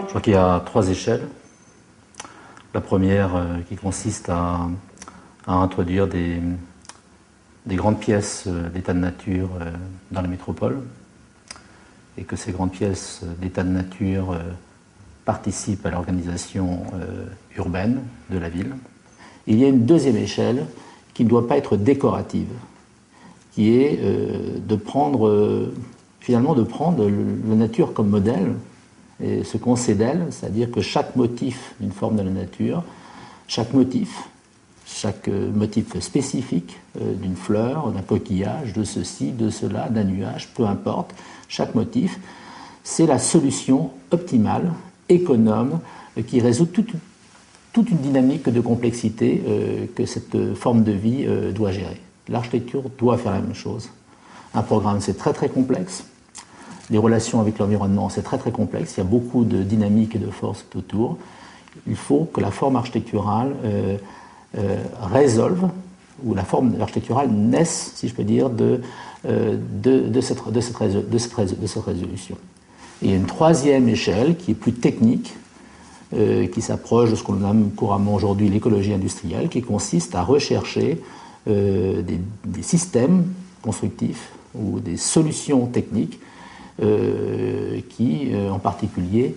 Je crois qu'il y a 3 échelles. La première qui consiste à introduire des grandes pièces d'état de nature dans la métropole et que ces grandes pièces d'état de nature participent à l'organisation urbaine de la ville. Il y a une deuxième échelle qui ne doit pas être décorative, qui est finalement de prendre la nature comme modèle et ce qu'on sait d'elle, c'est-à-dire que chaque motif d'une forme de la nature, chaque motif spécifique d'une fleur, d'un coquillage, de ceci, de cela, d'un nuage, peu importe, chaque motif, c'est la solution optimale, économe, qui résout toute une dynamique de complexité que cette forme de vie doit gérer. L'architecture doit faire la même chose. Un programme, c'est très très complexe. Les relations avec l'environnement, c'est très très complexe. Il y a beaucoup de dynamique et de force autour. Il faut que la forme architecturale résolve, ou la forme architecturale naisse, si je peux dire, de cette résolution. Et il y a une troisième échelle qui est plus technique, qui s'approche de ce qu'on nomme couramment aujourd'hui l'écologie industrielle, qui consiste à rechercher des systèmes constructifs ou des solutions techniques qui, en particulier,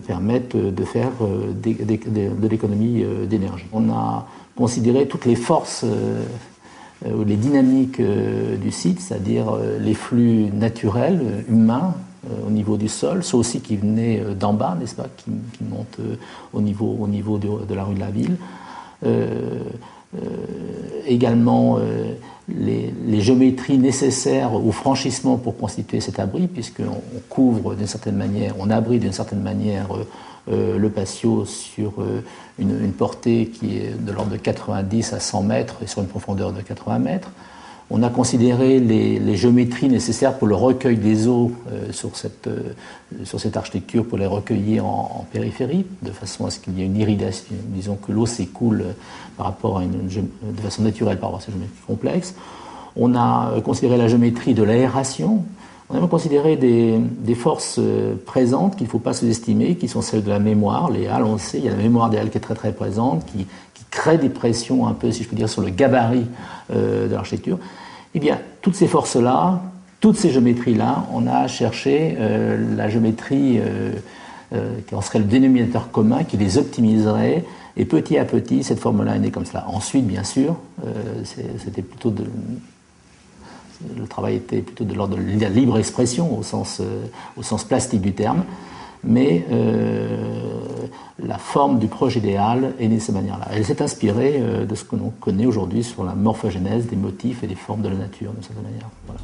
permettent de faire de l'économie d'énergie. On a considéré toutes les forces, les dynamiques du site, c'est-à-dire les flux naturels, humains, au niveau du sol, ceux aussi qui venaient d'en bas, n'est-ce pas, qui montent au niveau de la rue de la ville. Également les géométries nécessaires au franchissement pour constituer cet abri, puisqu'on couvre d'une certaine manière, on abrite d'une certaine manière le patio sur une portée qui est de l'ordre de 90 à 100 mètres et sur une profondeur de 80 mètres. On a considéré les géométries nécessaires pour le recueil des eaux sur cette architecture, pour les recueillir en périphérie, de façon à ce qu'il y ait une irrigation, disons que l'eau s'écoule par rapport à de façon naturelle par rapport à ces géométries complexes. On a considéré la géométrie de l'aération. On a même considéré des forces présentes qu'il ne faut pas sous-estimer, qui sont celles de la mémoire. Les halles, on le sait, il y a la mémoire des halles qui est très très présente, qui crée des pressions un peu, si je peux dire, sur le gabarit de l'architecture. Eh bien, toutes ces forces-là, toutes ces géométries-là, on a cherché la géométrie qui en serait le dénominateur commun, qui les optimiserait, et petit à petit, cette forme-là est née comme cela. Ensuite, bien sûr, le travail était plutôt de l'ordre de la libre expression, au sens plastique du terme, mais la forme du projet idéal est née de cette manière-là. Elle s'est inspirée de ce que l'on connaît aujourd'hui sur la morphogénèse des motifs et des formes de la nature, d'une certaine manière. Voilà.